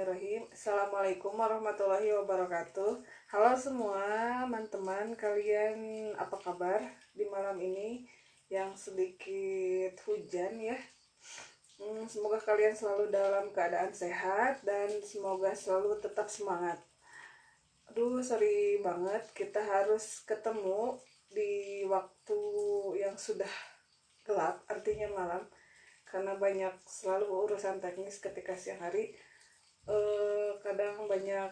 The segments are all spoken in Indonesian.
Bismillahirrahmanirrahim. Assalamualaikum warahmatullahi wabarakatuh. Halo semua teman-teman, kalian apa kabar di malam ini yang sedikit hujan ya. Semoga kalian selalu dalam keadaan sehat dan semoga selalu tetap semangat. Aduh, sorry banget kita harus ketemu di waktu yang sudah gelap, artinya malam, karena banyak selalu urusan teknis ketika siang hari. Kadang banyak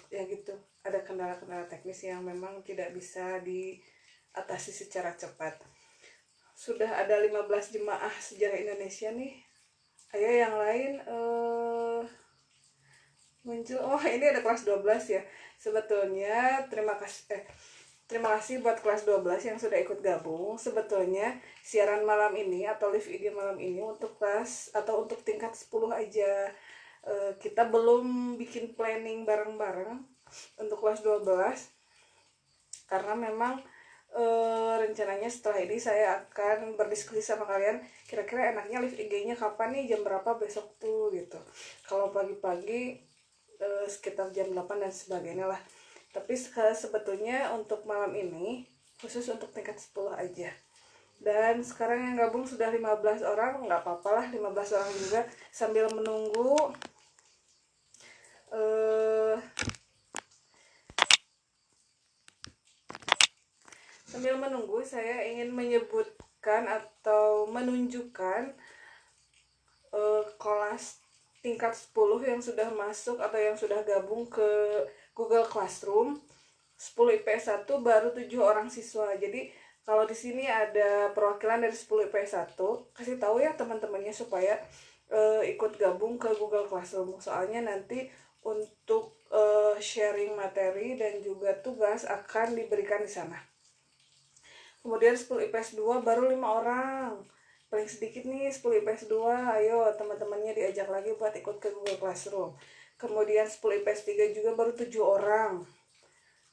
ya gitu, ada kendala-kendala teknis yang memang tidak bisa diatasi secara cepat. Sudah ada 15 jemaah sejarah Indonesia nih. Ayo yang lain muncul. Oh, ini ada kelas 12 ya. Sebetulnya terima kasih buat kelas 12 yang sudah ikut gabung. Sebetulnya siaran malam ini atau live IG malam ini untuk kelas atau untuk tingkat 10 aja. Kita belum bikin planning bareng-bareng untuk kelas 12 karena memang rencananya setelah ini saya akan berdiskusi sama kalian kira-kira enaknya live IG-nya kapan nih, jam berapa besok tuh gitu. Kalau pagi-pagi sekitar jam 8 dan sebagainya lah. Tapi sebetulnya untuk malam ini khusus untuk tingkat 10 aja. Dan sekarang yang gabung sudah 15 orang, nggak apa-apa lah 15 orang juga. Sambil menunggu saya ingin menyebutkan atau menunjukkan kelas tingkat 10 yang sudah masuk atau yang sudah gabung ke Google Classroom. 10 IPS 1 baru 7 orang siswa. Jadi kalau di sini ada perwakilan dari 10 IPS 1, kasih tahu ya teman-temannya supaya ikut gabung ke Google Classroom. Soalnya nanti untuk sharing materi dan juga tugas akan diberikan di sana. Kemudian 10 IPS 2 baru 5 orang. Paling sedikit nih 10 IPS 2. Ayo teman-temannya diajak lagi buat ikut ke Google Classroom. Kemudian 10 IPS 3 juga baru 7 orang.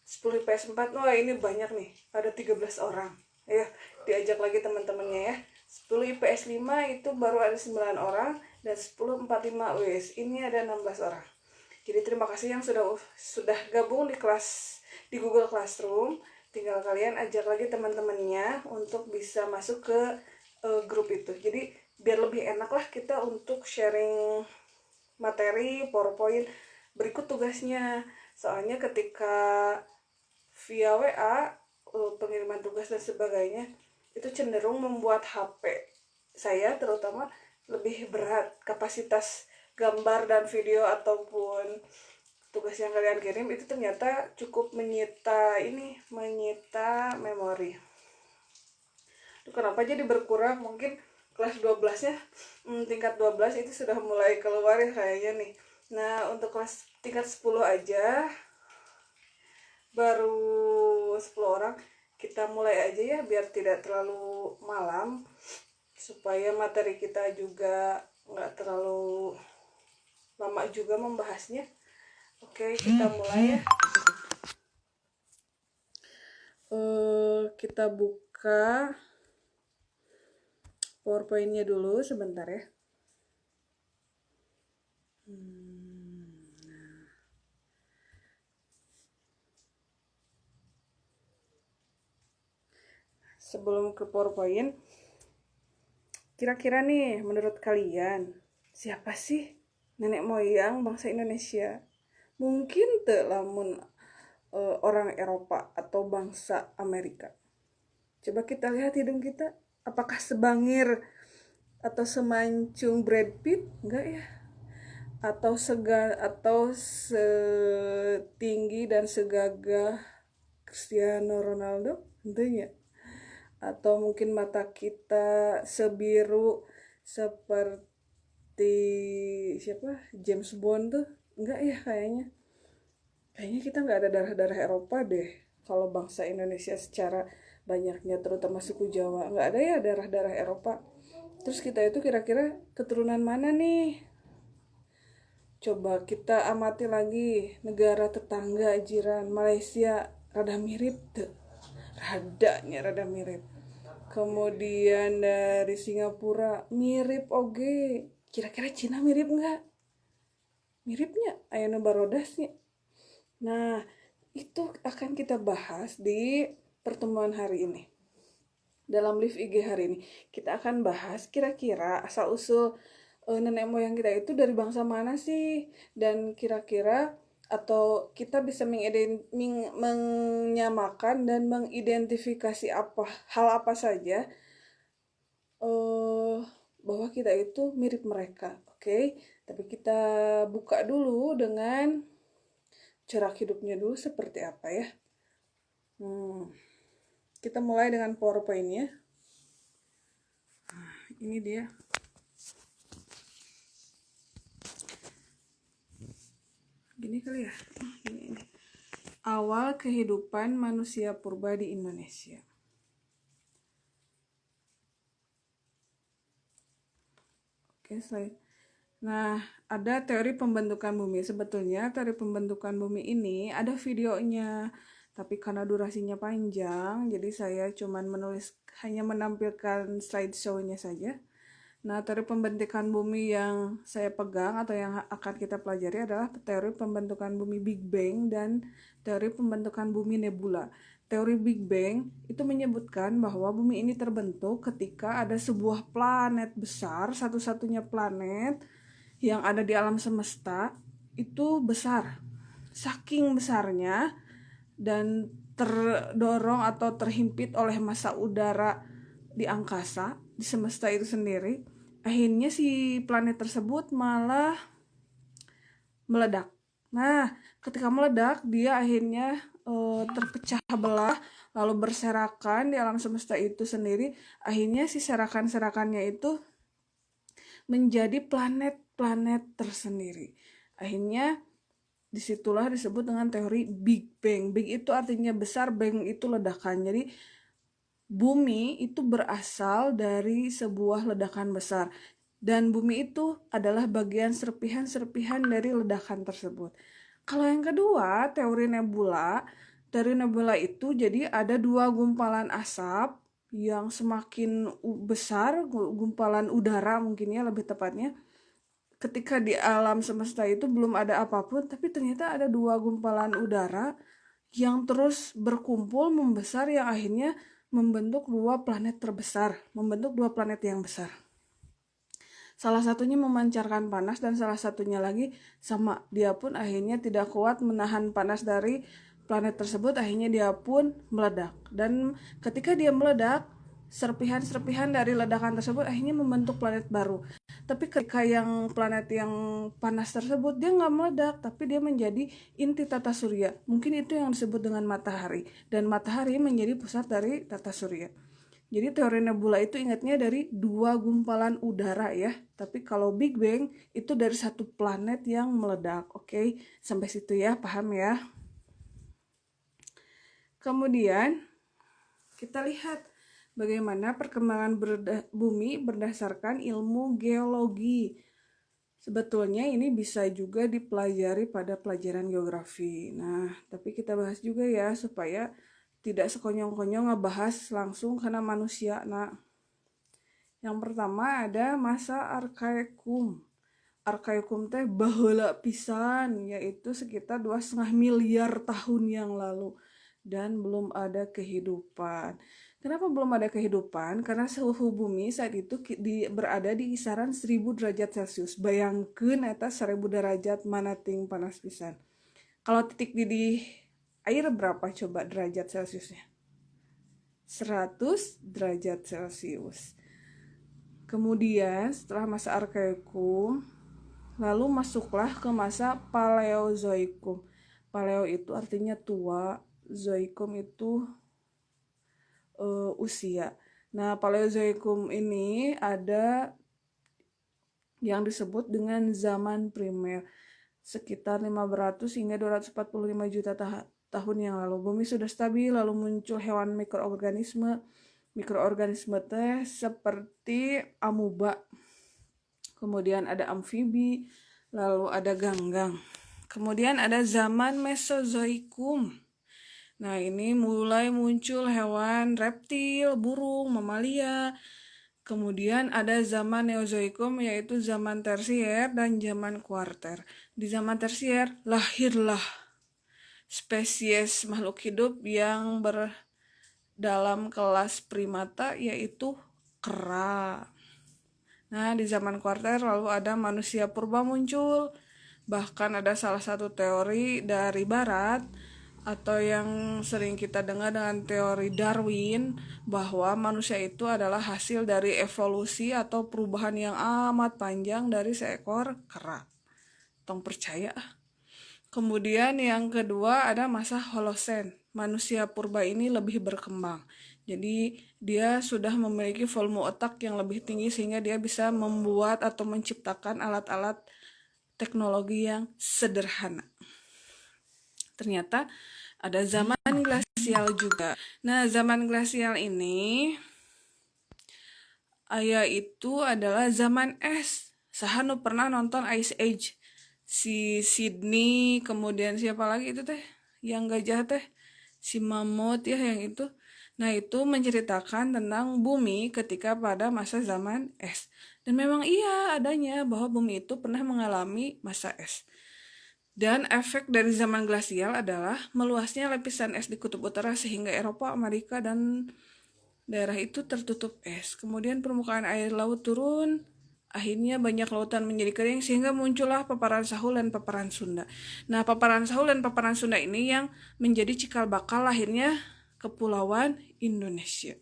10 IPS 4, wah ini banyak nih, ada 13 orang. Ayo diajak lagi teman-temannya ya. 10 IPS 5 itu baru ada 9 orang, dan 10 45 WS ini ada 16 orang. Jadi terima kasih yang sudah gabung di Google Classroom. Tinggal kalian ajak lagi teman-temannya untuk bisa masuk ke grup itu. Jadi biar lebih enak lah kita untuk sharing materi, PowerPoint, berikut tugasnya. Soalnya ketika via WA, pengiriman tugas dan sebagainya, itu cenderung membuat HP saya terutama lebih berat. Kapasitas gambar dan video ataupun tugas yang kalian kirim itu ternyata cukup menyita memori. Kenapa jadi berkurang? Mungkin kelas 12-nya tingkat 12 itu sudah mulai keluar ya kayaknya nih. Nah, untuk kelas tingkat 10 aja baru 10 orang. Kita mulai aja ya biar tidak terlalu malam, supaya materi kita juga nggak terlalu lama juga membahasnya. Oke, kita mulai ya. Kita buka PowerPoint-nya dulu sebentar ya. Sebelum ke PowerPoint, kira-kira nih menurut kalian siapa sih nenek moyang bangsa Indonesia? Mungkin teu lamun orang Eropa atau bangsa Amerika. Coba kita lihat hidung kita, apakah sebangir atau semancung Brad Pitt? Enggak ya? Atau setinggi dan segagah Cristiano Ronaldo? Tentunya. Atau mungkin mata kita sebiru seperti James Bond tuh? Enggak ya kayaknya kita nggak ada darah-darah Eropa deh. Kalau bangsa Indonesia secara banyaknya, terutama suku Jawa, nggak ada ya darah-darah Eropa. Terus kita itu kira-kira keturunan mana nih? Coba kita amati lagi negara tetangga jiran. Malaysia rada mirip tuh, rada mirip. Kemudian dari Singapura mirip oge. Kira-kira Cina mirip nggak? Miripnya aya nu barodasnya. Nah, itu akan kita bahas di pertemuan hari ini. Dalam live IG hari ini, kita akan bahas kira-kira asal-usul nenek moyang kita itu dari bangsa mana sih? Dan kira-kira atau kita bisa menyamakan dan mengidentifikasi hal apa saja bahwa kita itu mirip mereka. Oke, tapi kita buka dulu dengan corak hidupnya dulu seperti apa ya. Kita mulai dengan PowerPoint-nya. Ini dia. Gini kali ya. Ini. Awal kehidupan manusia purba di Indonesia. Oke, slide. Nah, ada teori pembentukan bumi. Sebetulnya teori pembentukan bumi ini ada videonya, tapi karena durasinya panjang, jadi saya hanya menampilkan slideshow-nya saja. Nah, teori pembentukan bumi yang saya pegang atau yang akan kita pelajari adalah teori pembentukan bumi Big Bang dan teori pembentukan bumi nebula. Teori Big Bang itu menyebutkan bahwa bumi ini terbentuk ketika ada sebuah planet besar, satu-satunya planet yang ada di alam semesta itu besar. Saking besarnya dan terdorong atau terhimpit oleh massa udara di angkasa, di semesta itu sendiri, akhirnya si planet tersebut malah meledak. Nah, ketika meledak, dia akhirnya terpecah belah, lalu berserakan di alam semesta itu sendiri. Akhirnya si serakan-serakannya itu menjadi planet-planet tersendiri. Akhirnya disitulah disebut dengan teori Big Bang. Big itu artinya besar, Bang itu ledakan. Jadi bumi itu berasal dari sebuah ledakan besar. Dan bumi itu adalah bagian serpihan-serpihan dari ledakan tersebut. Kalau yang kedua, teori nebula itu jadi ada dua gumpalan asap yang semakin besar, gumpalan udara mungkin ya lebih tepatnya. Ketika di alam semesta itu belum ada apapun, tapi ternyata ada dua gumpalan udara yang terus berkumpul membesar yang akhirnya membentuk dua planet terbesar, membentuk dua planet yang besar. Salah satunya memancarkan panas dan salah satunya lagi sama, dia pun akhirnya tidak kuat menahan panas dari planet tersebut, akhirnya dia pun meledak. Dan ketika dia meledak, serpihan-serpihan dari ledakan tersebut akhirnya membentuk planet baru. Tapi ketika yang planet yang panas tersebut dia nggak meledak, tapi dia menjadi inti tata surya. Mungkin itu yang disebut dengan matahari, dan matahari menjadi pusat dari tata surya. Jadi teori nebula itu ingatnya dari dua gumpalan udara ya. Tapi kalau Big Bang itu dari satu planet yang meledak. Oke, sampai situ ya, paham ya? Kemudian kita lihat bagaimana perkembangan bumi berdasarkan ilmu geologi. Sebetulnya ini bisa juga dipelajari pada pelajaran geografi. Nah, tapi kita bahas juga ya supaya tidak sekonyong-konyong ngebahas langsung karena manusia. Nah, yang pertama ada masa Arkaikum. Arkaikum teh baheula pisan, yaitu sekitar 2,5 miliar tahun yang lalu, dan belum ada kehidupan. Kenapa belum ada kehidupan? Karena suhu bumi saat itu berada di kisaran 1000 derajat Celcius. Bayangkeun eta 1000 derajat mana ting panas pisan. Kalau titik didih air berapa coba derajat Celciusnya? 100 derajat Celcius. Kemudian setelah masa Arkaikum, lalu masuklah ke masa Paleozoikum. Paleo itu artinya tua, zoikum itu usia. Nah, Paleozoikum ini ada yang disebut dengan zaman primer, sekitar 500 hingga 245 juta tahun yang lalu. Bumi sudah stabil, lalu muncul hewan mikroorganisme. Mikroorganisme teh seperti amuba. Kemudian ada amfibi, lalu ada ganggang. Kemudian ada zaman Mesozoikum. Nah, ini mulai muncul hewan reptil, burung, mamalia. Kemudian ada zaman Neozoikum, yaitu zaman tersier dan zaman kuarter. Di zaman tersier lahirlah spesies makhluk hidup yang dalam kelas primata, yaitu kera. Nah, di zaman kuarter lalu ada manusia purba muncul. Bahkan ada salah satu teori dari barat atau yang sering kita dengar dengan teori Darwin, bahwa manusia itu adalah hasil dari evolusi atau perubahan yang amat panjang dari seekor kera. Tong percaya. Kemudian yang kedua ada masa Holosen. Manusia purba ini lebih berkembang. Jadi dia sudah memiliki volume otak yang lebih tinggi sehingga dia bisa membuat atau menciptakan alat-alat teknologi yang sederhana. Ternyata ada zaman glasial juga. Nah, zaman glasial ini itu adalah zaman es. Sahanu pernah nonton Ice Age? Si Sydney, kemudian siapa lagi itu teh? Yang gajah teh? Si mamut ya yang itu. Nah, itu menceritakan tentang bumi ketika pada masa zaman es. Dan memang iya adanya bahwa bumi itu pernah mengalami masa es. Dan efek dari zaman glasial adalah meluasnya lapisan es di kutub utara sehingga Eropa, Amerika, dan daerah itu tertutup es. Kemudian permukaan air laut turun, akhirnya banyak lautan menjadi kering sehingga muncullah paparan Sahul dan paparan Sunda. Nah, paparan Sahul dan paparan Sunda ini yang menjadi cikal bakal lahirnya kepulauan Indonesia.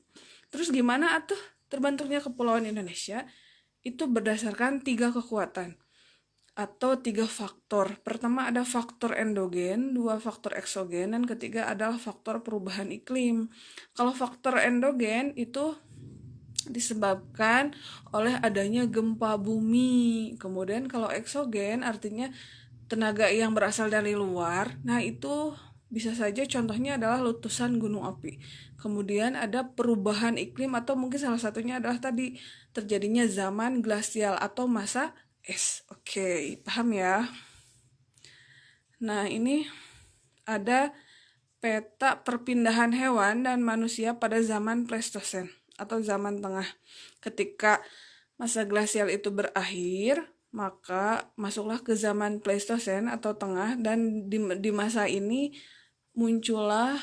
Terus gimana atuh terbentuknya kepulauan Indonesia? Itu berdasarkan 3 kekuatan atau 3 faktor. Pertama ada faktor endogen, 2 faktor eksogen, dan ketiga adalah faktor perubahan iklim. Kalau faktor endogen itu disebabkan oleh adanya gempa bumi. Kemudian kalau eksogen artinya tenaga yang berasal dari luar. Nah, itu bisa saja contohnya adalah letusan gunung api. Kemudian ada perubahan iklim atau mungkin salah satunya adalah tadi terjadinya zaman glasial atau masa es. Oke, paham ya? Nah, ini ada peta perpindahan hewan dan manusia pada zaman Pleistosen atau zaman tengah. Ketika masa glasial itu berakhir, maka masuklah ke zaman Pleistosen atau tengah, dan di masa ini muncullah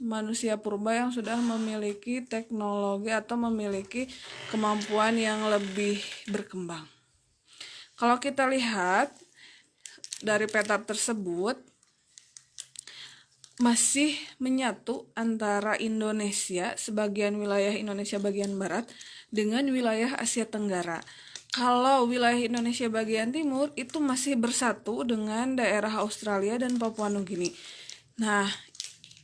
manusia purba yang sudah memiliki teknologi atau memiliki kemampuan yang lebih berkembang. Kalau kita lihat dari peta tersebut, masih menyatu antara Indonesia, sebagian wilayah Indonesia bagian barat, dengan wilayah Asia Tenggara. Kalau wilayah Indonesia bagian timur itu masih bersatu dengan daerah Australia dan Papua Nugini. Nah,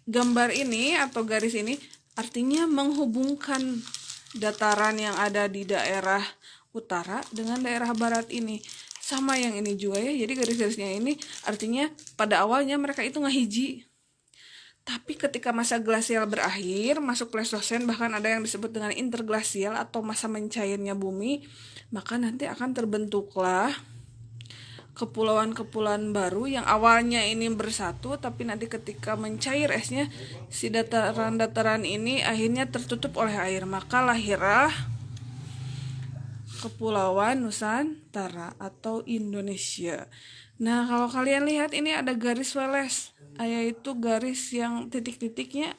gambar ini atau garis ini artinya menghubungkan dataran yang ada di daerah utara dengan daerah barat ini. Sama yang ini juga ya, jadi garis-garisnya ini artinya pada awalnya mereka itu ngahiji. Tapi ketika masa glasial berakhir, masuk Pleistosen, bahkan ada yang disebut dengan interglasial atau masa mencairnya bumi, maka nanti akan terbentuklah kepulauan-kepulauan baru yang awalnya ini bersatu, tapi nanti ketika mencair esnya, si dataran-dataran ini akhirnya tertutup oleh air, maka lahirlah Kepulauan Nusantara atau Indonesia. Nah, kalau kalian lihat ini ada garis weles, yaitu garis yang titik-titiknya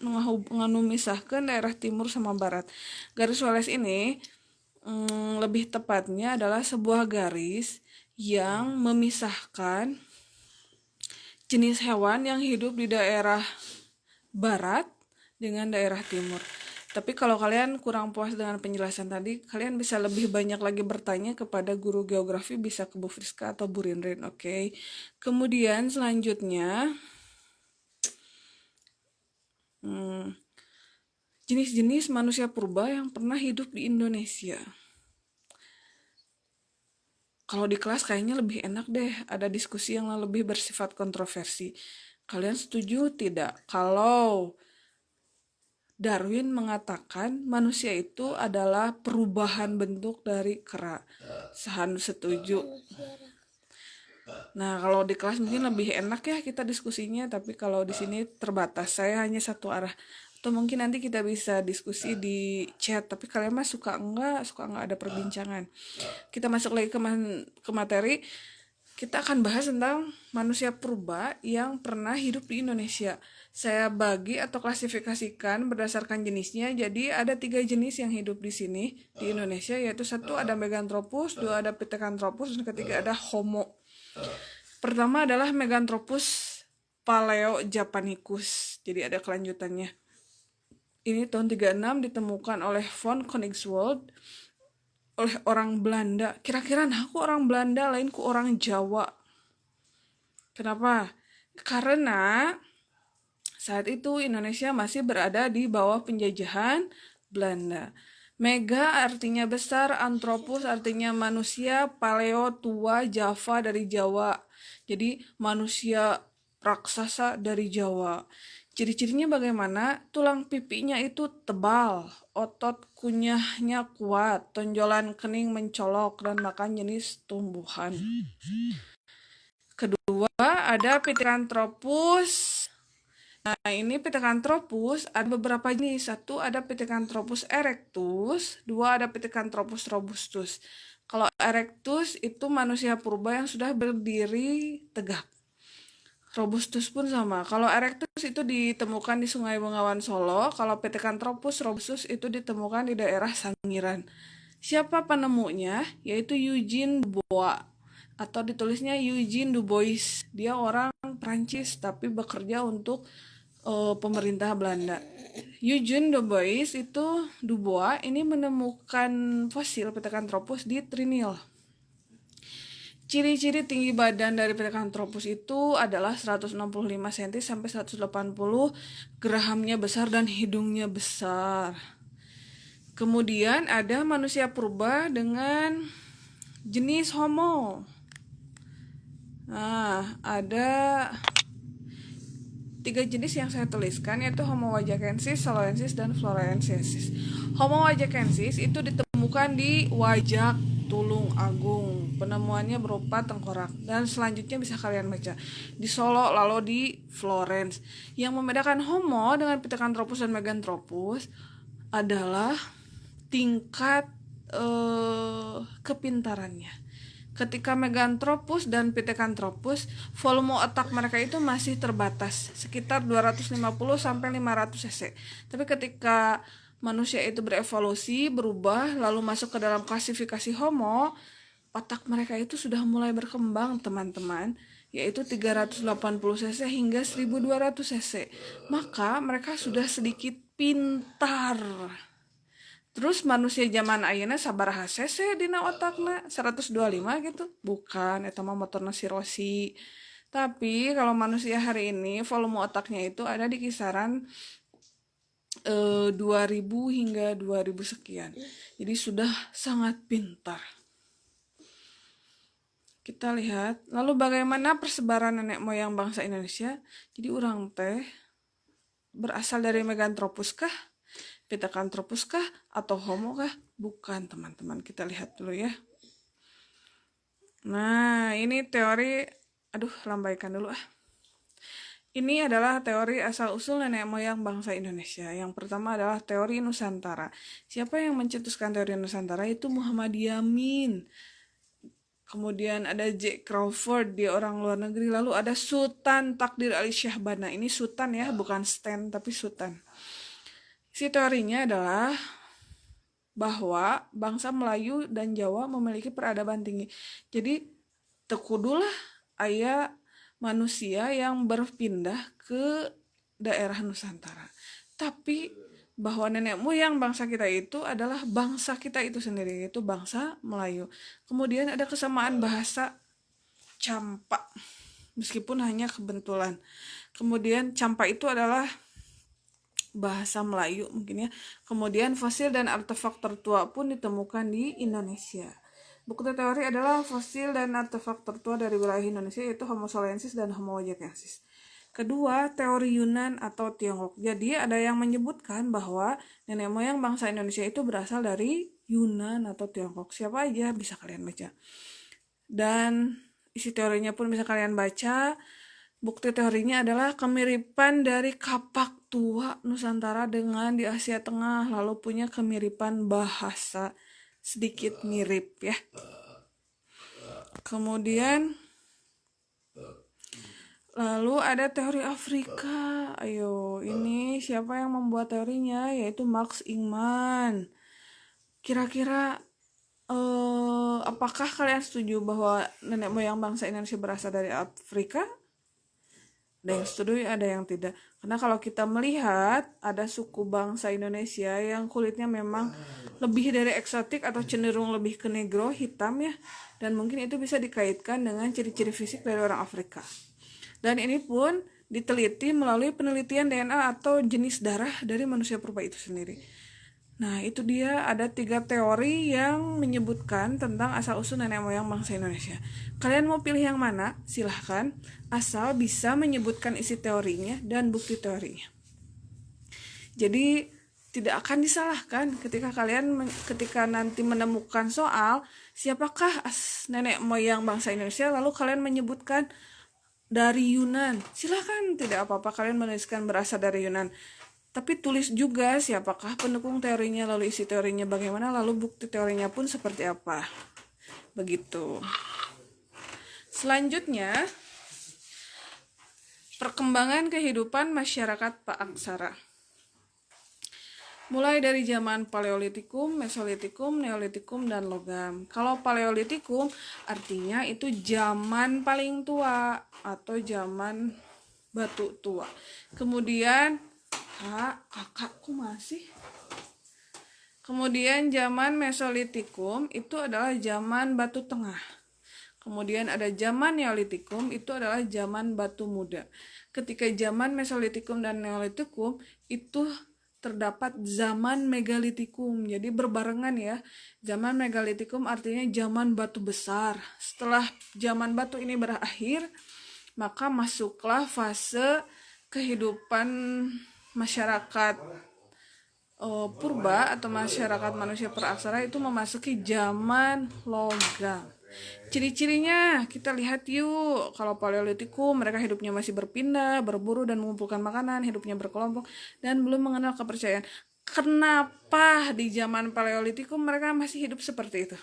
memisahkan daerah timur sama barat. Garis weles ini lebih tepatnya adalah sebuah garis yang memisahkan jenis hewan yang hidup di daerah barat dengan daerah timur. Tapi kalau kalian kurang puas dengan penjelasan tadi, kalian bisa lebih banyak lagi bertanya kepada guru geografi, bisa ke Bu Friska atau Bu Rinrin, oke? Kemudian selanjutnya, jenis-jenis manusia purba yang pernah hidup di Indonesia. Kalau di kelas kayaknya lebih enak deh, ada diskusi yang lebih bersifat kontroversi. Kalian setuju tidak kalau Darwin mengatakan manusia itu adalah perubahan bentuk dari kera? Sahan setuju. Nah, kalau di kelas mungkin lebih enak ya kita diskusinya, tapi kalau di sini terbatas. Saya hanya satu arah. Atau mungkin nanti kita bisa diskusi di chat, tapi kalian mah suka enggak ada perbincangan. Kita masuk lagi ke materi. Kita akan bahas tentang manusia purba yang pernah hidup di Indonesia. Saya bagi atau klasifikasikan berdasarkan jenisnya. Jadi ada 3 jenis yang hidup di sini di Indonesia, yaitu 1 ada Meganthropus, 2 ada Pithecanthropus, dan ketiga ada Homo. Pertama adalah Meganthropus Paleojapanicus. Jadi ada kelanjutannya. Ini tahun 36 ditemukan oleh von Koenigswald oleh orang Belanda. Kira-kira aku orang Belanda, lain ku orang Jawa. Kenapa? Karena saat itu Indonesia masih berada di bawah penjajahan Belanda. Mega artinya besar, anthropus artinya manusia, paleo tua, Java dari Jawa. Jadi manusia raksasa dari Jawa. Ciri-cirinya bagaimana? Tulang pipinya itu tebal, otot kunyahnya kuat, tonjolan kening mencolok, dan makan jenis tumbuhan. Kedua, ada Pithecanthropus. Nah, ini Pithecanthropus ada beberapa jenis. 1 ada Pithecanthropus erectus, 2 ada Pithecanthropus robustus. Kalau erectus itu manusia purba yang sudah berdiri tegak. Robustus pun sama. Kalau erectus itu ditemukan di Sungai Bengawan Solo, kalau Pithecanthropus robustus itu ditemukan di daerah Sangiran. Siapa penemunya? Yaitu Eugene Dubois, atau ditulisnya Eugene Dubois. Dia orang Prancis tapi bekerja untuk pemerintah Belanda. Eugene Dubois ini menemukan fosil Pithecanthropus di Trinil. Ciri-ciri tinggi badan dari Pithecanthropus itu adalah 165 cm sampai 180, gerahamnya besar dan hidungnya besar. Kemudian ada manusia purba dengan jenis Homo. Nah, ada 3 jenis yang saya tuliskan, yaitu Homo wajakensis, soloensis, dan florensis. Homo wajakensis itu ditemukan di Wajak, Tulung Agung. Penemuannya berupa tengkorak. Dan selanjutnya bisa kalian baca di Solo, lalu di Florence. Yang membedakan Homo dengan Pithecanthropus dan Meganthropus adalah tingkat kepintarannya. Ketika Meganthropus dan Pithecanthropus, volume otak mereka itu masih terbatas, sekitar 250 sampai 500 cc. Tapi ketika manusia itu berevolusi, berubah, lalu masuk ke dalam klasifikasi Homo, otak mereka itu sudah mulai berkembang, teman-teman, yaitu 380 cc hingga 1200 cc. Maka mereka sudah sedikit pintar. Terus manusia zaman ayeuna sabaraha cc dina otakna? 125 gitu? Bukan, eta mah motorna si Rossi. Tapi kalau manusia hari ini volume otaknya itu ada di kisaran 2000 hingga 2000 sekian. Jadi sudah sangat pintar. Kita lihat, lalu bagaimana persebaran nenek moyang bangsa Indonesia? Jadi urang teh berasal dari Meganthropus kah? Pithecanthropus kah? Atau Homo kah? Bukan, teman-teman. Kita lihat dulu ya. Nah, ini teori, lambaikan dulu ah. Ini adalah teori asal-usul nenek moyang bangsa Indonesia. Yang pertama adalah teori Nusantara. Siapa yang mencetuskan teori Nusantara? Itu Muhammad Yamin. Kemudian ada J. Crawford, dia orang luar negeri. Lalu ada Sultan Takdir Ali Syahbana. Ini Sultan ya, bukan Stan, tapi Sultan. Isi teorinya adalah bahwa bangsa Melayu dan Jawa memiliki peradaban tinggi. Jadi tekudulah aya manusia yang berpindah ke daerah Nusantara. Tapi bahwa nenek moyang bangsa kita itu adalah bangsa kita itu sendiri, yaitu bangsa Melayu. Kemudian ada kesamaan bahasa Campa, meskipun hanya kebetulan. Kemudian Campa itu adalah bahasa Melayu mungkin ya. Kemudian fosil dan artefak tertua pun ditemukan di Indonesia. Bukti teori adalah fosil dan artefak tertua dari wilayah Indonesia, yaitu Homo soloensis dan Homo wajakensis. Kedua, teori Yunan atau Tiongkok. Jadi ada yang menyebutkan bahwa nenek moyang bangsa Indonesia itu berasal dari Yunan atau Tiongkok. Siapa aja bisa kalian baca. Dan isi teorinya pun bisa kalian baca. Bukti teorinya adalah kemiripan dari kapak tua Nusantara dengan di Asia Tengah, lalu punya kemiripan bahasa sedikit mirip ya. Kemudian lalu ada teori Afrika. Ayo, ini siapa yang membuat teorinya? Yaitu Max Ingman. Kira-kira apakah kalian setuju bahwa nenek moyang bangsa Indonesia berasal dari Afrika? Ada yang setuju, ada yang tidak. Karena kalau kita melihat ada suku bangsa Indonesia yang kulitnya memang lebih dari eksotik atau cenderung lebih ke negro, hitam ya. Dan mungkin itu bisa dikaitkan dengan ciri-ciri fisik dari orang Afrika. Dan ini pun diteliti melalui penelitian DNA atau jenis darah dari manusia purba itu sendiri. Nah, itu dia ada 3 teori yang menyebutkan tentang asal-usul nenek moyang bangsa Indonesia. Kalian mau pilih yang mana? Silahkan, asal bisa menyebutkan isi teorinya dan bukti teorinya. Jadi, tidak akan disalahkan ketika nanti menemukan soal siapakah nenek moyang bangsa Indonesia, lalu kalian menyebutkan dari Yunan. Silahkan, tidak apa-apa kalian menuliskan berasal dari Yunan. Tapi tulis juga siapakah pendukung teorinya, lalu isi teorinya bagaimana, lalu bukti teorinya pun seperti apa. Begitu. Selanjutnya, perkembangan kehidupan masyarakat Paaksara. Mulai dari zaman Paleolitikum, Mesolitikum, Neolitikum, dan Logam. Kalau Paleolitikum artinya itu zaman paling tua atau zaman batu tua. Kemudian kakakku masih. Kemudian zaman Mesolitikum itu adalah zaman batu tengah. Kemudian ada zaman Neolitikum, itu adalah zaman batu muda. Ketika zaman Mesolitikum dan Neolitikum itu terdapat zaman Megalitikum. Jadi berbarengan ya. Zaman Megalitikum artinya zaman batu besar. Setelah zaman batu ini berakhir, maka masuklah fase kehidupan masyarakat purba atau masyarakat manusia praaksara itu memasuki zaman logam. Ciri-cirinya kita lihat yuk. Kalau Paleolitikum mereka hidupnya masih berpindah, berburu dan mengumpulkan makanan, hidupnya berkelompok dan belum mengenal kepercayaan. Kenapa di zaman Paleolitikum mereka masih hidup seperti itu?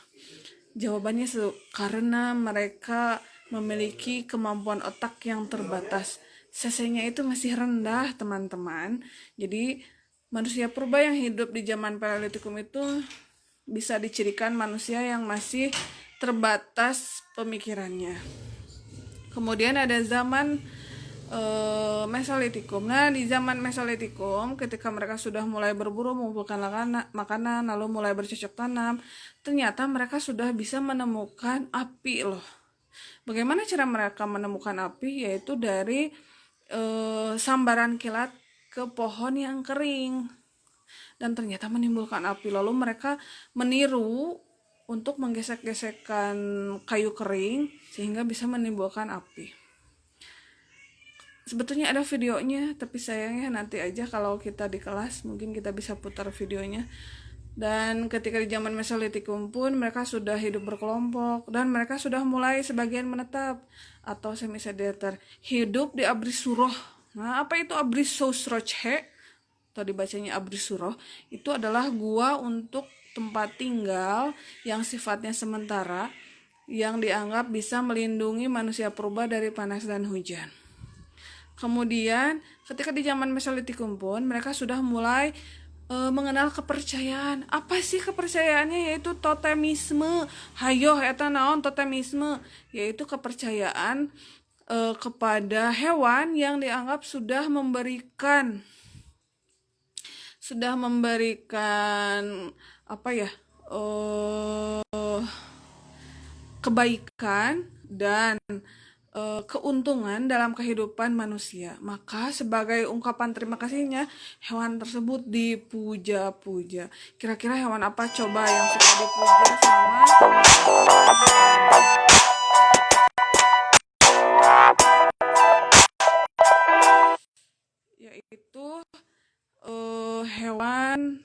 Jawabannya karena mereka memiliki kemampuan otak yang terbatas. CC-nya itu masih rendah, teman-teman. Jadi, manusia purba yang hidup di zaman Paleolitikum itu bisa dicirikan manusia yang masih terbatas pemikirannya. Kemudian ada zaman Mesolitikum. Nah, di zaman Mesolitikum, ketika mereka sudah mulai berburu, mengumpulkan makanan, lalu mulai bercocok tanam, ternyata mereka sudah bisa menemukan api loh. Bagaimana cara mereka menemukan api? Yaitu dari sambaran kilat ke pohon yang kering, dan ternyata menimbulkan api. Lalu mereka meniru untuk menggesek-gesekkan kayu kering sehingga bisa menimbulkan api. Sebetulnya ada videonya, tapi sayangnya nanti aja kalau kita di kelas mungkin kita bisa putar videonya. Dan ketika di zaman Mesolitikum pun mereka sudah hidup berkelompok dan mereka sudah mulai sebagian menetap atau semi-sedater, hidup di abri suroh. Nah, apa itu abri susroche? Atau dibacanya abri suroh, itu adalah gua untuk tempat tinggal yang sifatnya sementara, yang dianggap bisa melindungi manusia purba dari panas dan hujan. Kemudian ketika di zaman Mesolitikum pun mereka sudah mulai mengenal kepercayaan. Apa sih kepercayaannya? Yaitu totemisme. Hayo eta naon totemisme? Yaitu kepercayaan kepada hewan yang dianggap sudah memberikan apa ya? Kebaikan dan keuntungan dalam kehidupan manusia. Maka sebagai ungkapan terima kasihnya, hewan tersebut dipuja-puja. Kira-kira hewan apa coba yang suka dipuja sama yaitu hewan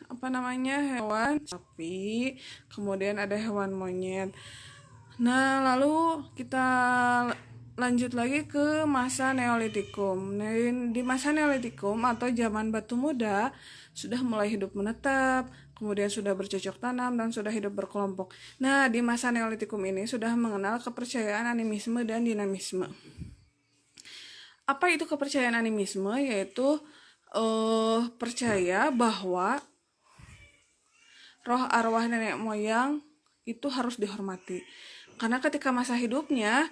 hewan sapi, kemudian ada hewan monyet. Nah, lalu kita lanjut lagi ke masa Neolitikum. Di masa Neolitikum atau zaman batu muda sudah mulai hidup menetap, kemudian sudah bercocok tanam dan sudah hidup berkelompok. Nah, di masa Neolitikum ini sudah mengenal kepercayaan animisme dan dinamisme. Apa itu kepercayaan animisme? Yaitu percaya bahwa roh arwah nenek moyang itu harus dihormati. Karena ketika masa hidupnya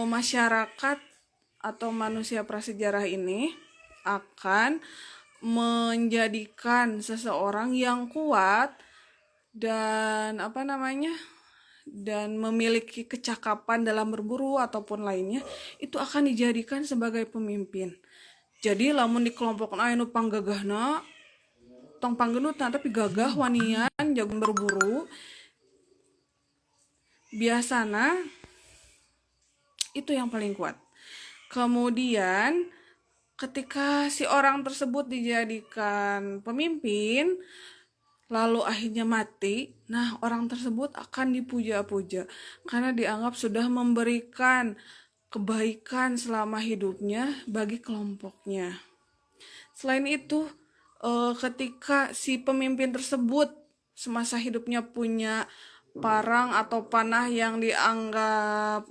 masyarakat atau manusia prasejarah ini akan menjadikan seseorang yang kuat dan dan memiliki kecakapan dalam berburu ataupun lainnya, itu akan dijadikan sebagai pemimpin. Jadi lamun di kelompok anu panggagahna tong panggenutna tapi gagah wanian jago berburu, biasana itu yang paling kuat. Kemudian ketika si orang tersebut dijadikan pemimpin lalu akhirnya mati, nah orang tersebut akan dipuja-puja karena dianggap sudah memberikan kebaikan selama hidupnya bagi kelompoknya. Selain itu, ketika si pemimpin tersebut semasa hidupnya punya parang atau panah yang dianggap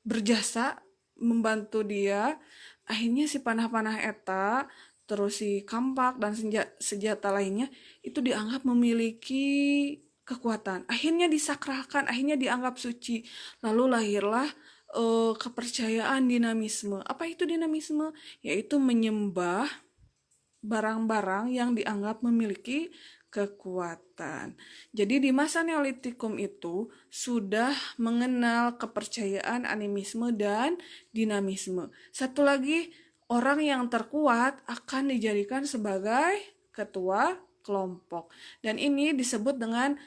berjasa membantu dia, akhirnya si panah-panah eta terus si kampak dan senjata lainnya itu dianggap memiliki kekuatan, akhirnya disakralkan, akhirnya dianggap suci, lalu lahirlah kepercayaan dinamisme. Apa itu dinamisme? Yaitu menyembah barang-barang yang dianggap memiliki kekuatan. Jadi di masa Neolitikum itu sudah mengenal kepercayaan animisme dan dinamisme. Satu lagi, orang yang terkuat akan dijadikan sebagai ketua kelompok. Dan ini disebut dengan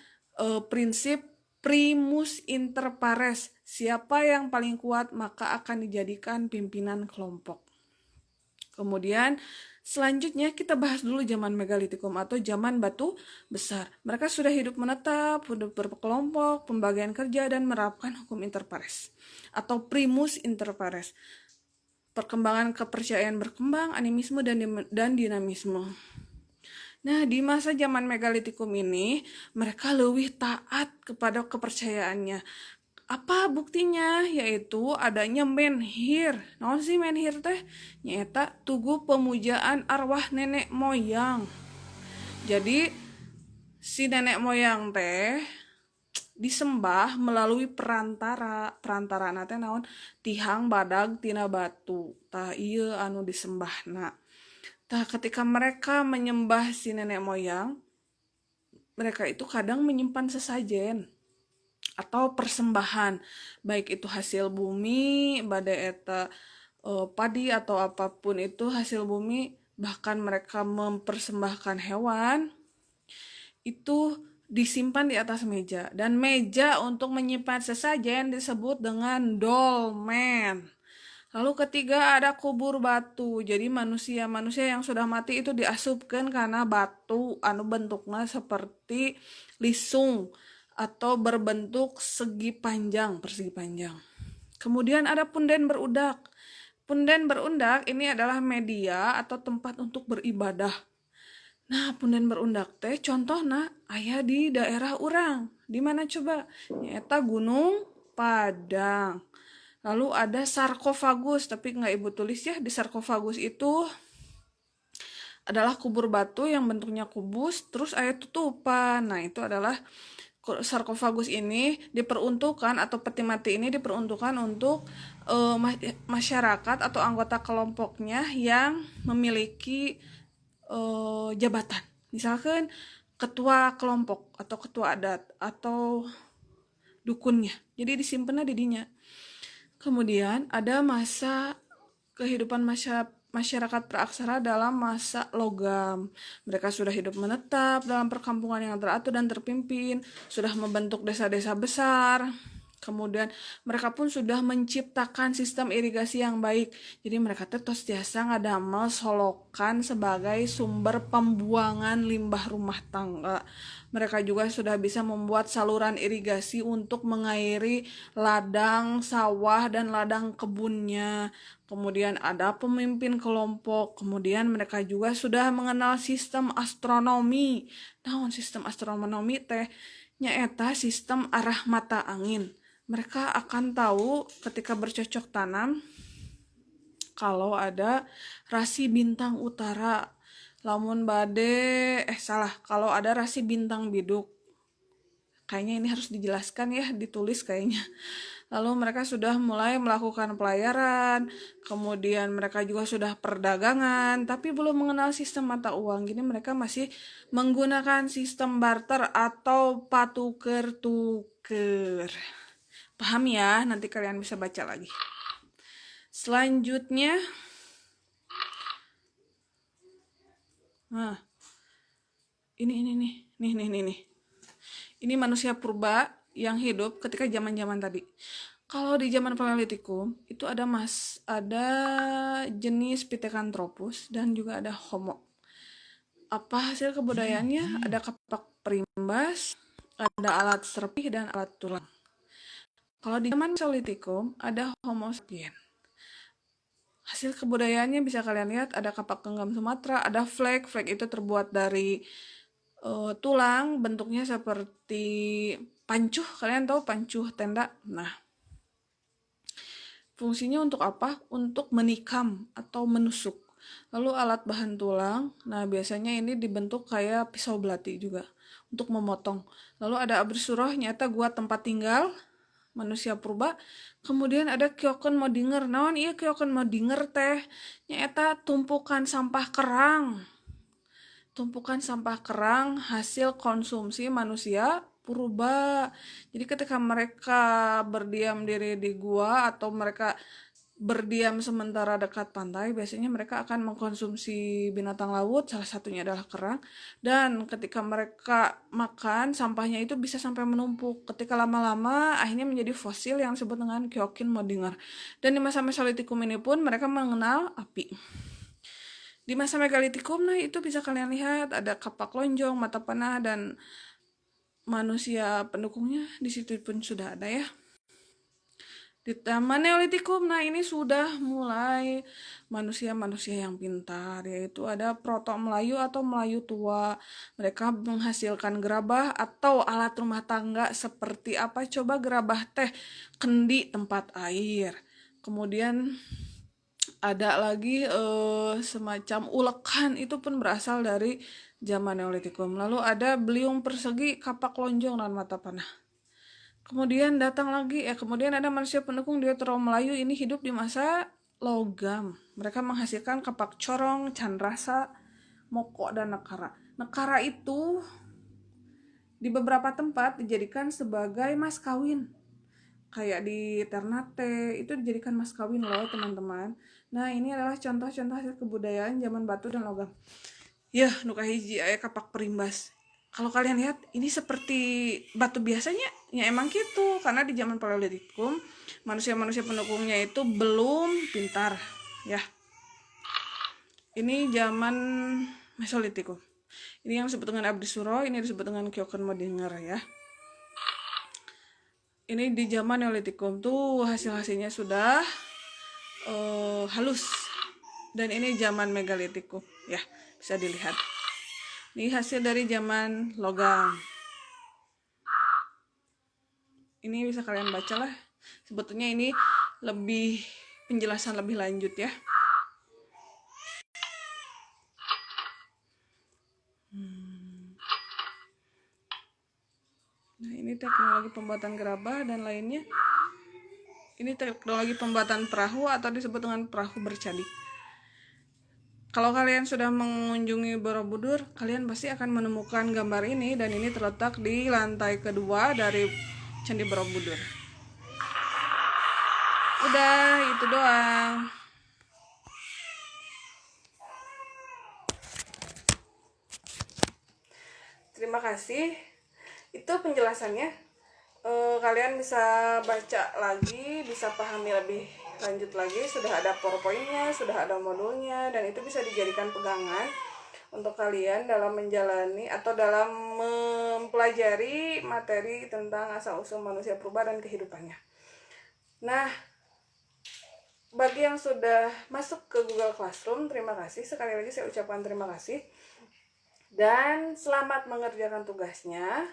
prinsip primus inter pares. Siapa yang paling kuat maka akan dijadikan pimpinan kelompok. Kemudian selanjutnya kita bahas dulu zaman Megalitikum atau zaman batu besar. Mereka sudah hidup menetap, hidup berkelompok, pembagian kerja, dan menerapkan hukum inter pares atau primus inter pares. Perkembangan kepercayaan berkembang, animisme dan dinamisme. Nah, di masa zaman Megalitikum ini, mereka lebih taat kepada kepercayaannya. Apa buktinya? Yaitu adanya menhir. Naon sih menhir teh? Nyaeta tugu pemujaan arwah nenek moyang. Jadi si nenek moyang teh disembah melalui perantara teh naon? Tihang badag tina batu. Tah ieu anu disembahna. Tah ketika mereka menyembah si nenek moyang, mereka itu kadang menyimpan sesajen atau persembahan, baik itu hasil bumi, badai eta padi atau apapun itu hasil bumi, bahkan mereka mempersembahkan hewan, itu disimpan di atas meja. Dan meja untuk menyimpan sesajen disebut dengan dolmen. Lalu ketiga ada kubur batu. Jadi manusia yang sudah mati itu diasupkan karena batu anu bentuknya seperti lisung atau berbentuk persegi panjang. Kemudian ada punden berudak. Punden berudak ini adalah media atau tempat untuk beribadah. Nah, punden berudak teh contohnya aya di daerah urang. Di mana coba? Nyata Gunung Padang. Lalu ada sarkofagus, tapi nggak ibu tulis ya. Di sarkofagus itu adalah kubur batu yang bentuknya kubus, terus ada tutupan. Nah, itu adalah sarkofagus ini diperuntukkan atau peti mati ini diperuntukkan untuk masyarakat atau anggota kelompoknya yang memiliki jabatan. Misalkan ketua kelompok atau ketua adat atau dukunnya. Jadi disimpannya di dinya. Kemudian ada masa kehidupan masyarakat praaksara dalam masa logam. Mereka sudah hidup menetap dalam perkampungan yang teratur dan terpimpin, sudah membentuk desa-desa besar. Kemudian mereka pun sudah menciptakan sistem irigasi yang baik. Jadi mereka tos tiasa ngadamel solokan sebagai sumber pembuangan limbah rumah tangga. Mereka juga sudah bisa membuat saluran irigasi untuk mengairi ladang sawah dan ladang kebunnya. Kemudian ada pemimpin kelompok. Kemudian mereka juga sudah mengenal sistem astronomi. Naon sistem astronomi teh? Nyaeta sistem arah mata angin. Mereka akan tahu ketika bercocok tanam kalau ada rasi bintang utara. Lamun bade kalau ada rasi bintang biduk. Kayaknya ini harus dijelaskan ya, ditulis kayaknya. Lalu mereka sudah mulai melakukan pelayaran, kemudian mereka juga sudah perdagangan, tapi belum mengenal sistem mata uang. Jadi mereka masih menggunakan sistem barter atau patuker-tuker. Paham ya? Nanti kalian bisa baca lagi. Selanjutnya, nah, ini. Ini manusia purba yang hidup ketika zaman-zaman tadi. Kalau di zaman Paleolitikum itu ada jenis Pithecanthropus dan juga ada Homo. Apa hasil kebudayaannya? Ada kapak perimbas, ada alat serpih dan alat tulang. Kalau di zaman Mesolitikum ada Homo sapiens. Hasil kebudayaannya bisa kalian lihat, ada kapak genggam Sumatera, ada flag itu terbuat dari tulang, bentuknya seperti pancuh. Kalian tahu pancuh tenda? Nah, fungsinya untuk apa? Untuk menikam atau menusuk. Lalu alat bahan tulang, nah biasanya ini dibentuk kayak pisau belati juga untuk memotong. Lalu ada abri surah, nyata gua tempat tinggal manusia purba. Kemudian ada Kyoken Modinger. Naon iya Kyoken Modinger teh? Nyata tumpukan sampah kerang. Tumpukan sampah kerang hasil konsumsi manusia purba. Jadi ketika mereka berdiam diri di gua atau mereka berdiam sementara dekat pantai, biasanya mereka akan mengkonsumsi binatang laut, salah satunya adalah kerang. Dan ketika mereka makan, sampahnya itu bisa sampai menumpuk. Ketika lama-lama, akhirnya menjadi fosil yang disebut dengan Kyokin Modinger. Dan di masa Mesolitikum ini pun mereka mengenal api. Di masa Megalitikum, nah itu bisa kalian lihat ada kapak lonjong, mata panah, dan manusia pendukungnya di situ pun sudah ada ya. Di zaman Neolitikum, nah ini sudah mulai manusia-manusia yang pintar, yaitu ada Proto Melayu atau Melayu tua. Mereka menghasilkan gerabah atau alat rumah tangga seperti apa? Coba gerabah teh, kendi tempat air. Kemudian ada lagi semacam ulekan, itu pun berasal dari zaman Neolitikum. Lalu ada beliung persegi, kapak lonjong, dan mata panah. Kemudian kemudian ada manusia pendukung Diotro Melayu, ini hidup di masa logam. Mereka menghasilkan kapak corong, candrasa, moko, dan nekara. Nekara itu di beberapa tempat dijadikan sebagai mas kawin. Kayak di Ternate, itu dijadikan mas kawin loh teman-teman. Nah ini adalah contoh-contoh hasil kebudayaan zaman batu dan logam. Ya, nuka hiji aya kapak perimbas. Kalau kalian lihat, ini seperti batu biasanya, ya emang gitu. Karena di zaman Paleolitikum, manusia-manusia pendukungnya itu belum pintar, ya. Ini zaman Mesolitikum. Ini yang disebut dengan Abdi Suro, ini disebut dengan Kyoken Modinger, ya. Ini di zaman Neolitikum tuh hasil-hasilnya sudah halus. Dan ini zaman Megalitikum, ya, bisa dilihat. Ini hasil dari zaman logam. Ini bisa kalian baca lah. Sebetulnya ini penjelasan lebih lanjut ya. Nah ini teknologi pembuatan gerabah dan lainnya. Ini teknologi pembuatan perahu atau disebut dengan perahu bercandi. Kalau kalian sudah mengunjungi Borobudur, kalian pasti akan menemukan gambar ini, dan ini terletak di lantai kedua dari Candi Borobudur. Udah, itu doang. Terima kasih. Itu penjelasannya. kalian bisa baca lagi, bisa pahami lebih lanjut lagi. Sudah ada PowerPoint-nya, sudah ada modulnya, dan itu bisa dijadikan pegangan untuk kalian dalam menjalani atau dalam mempelajari materi tentang asal-usul manusia purba dan kehidupannya. Nah, bagi yang sudah masuk ke Google Classroom, terima kasih. Sekali lagi saya ucapkan terima kasih. Dan selamat mengerjakan tugasnya.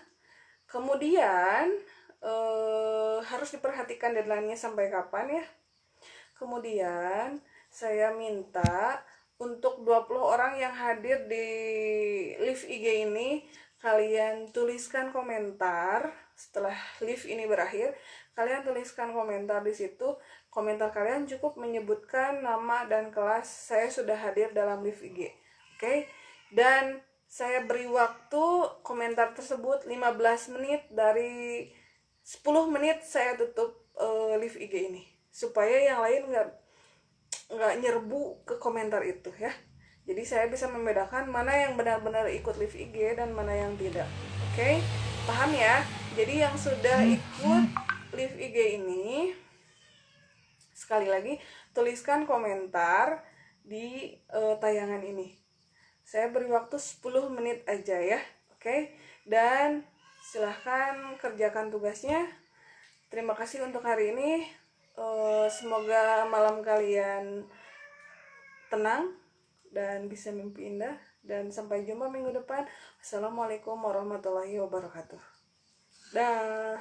Kemudian harus diperhatikan deadline-nya sampai kapan ya. Kemudian saya minta untuk 20 orang yang hadir di live IG ini, kalian tuliskan komentar. Setelah live ini berakhir, kalian tuliskan komentar di situ. Komentar kalian cukup menyebutkan nama dan kelas saya sudah hadir dalam live IG. Oke? Dan saya beri waktu komentar tersebut 15 menit, dari 10 menit saya tutup live IG ini supaya yang lain nggak nyerbu ke komentar itu ya. Jadi saya bisa membedakan mana yang benar-benar ikut live IG dan mana yang tidak. Oke, paham ya? Jadi yang sudah ikut live IG ini, sekali lagi tuliskan komentar di tayangan ini. Saya beri waktu 10 menit aja ya. Oke, dan silahkan kerjakan tugasnya. Terima kasih untuk hari ini. Semoga malam kalian tenang dan bisa mimpi indah. Dan sampai jumpa minggu depan. Assalamualaikum warahmatullahi wabarakatuh. Dah.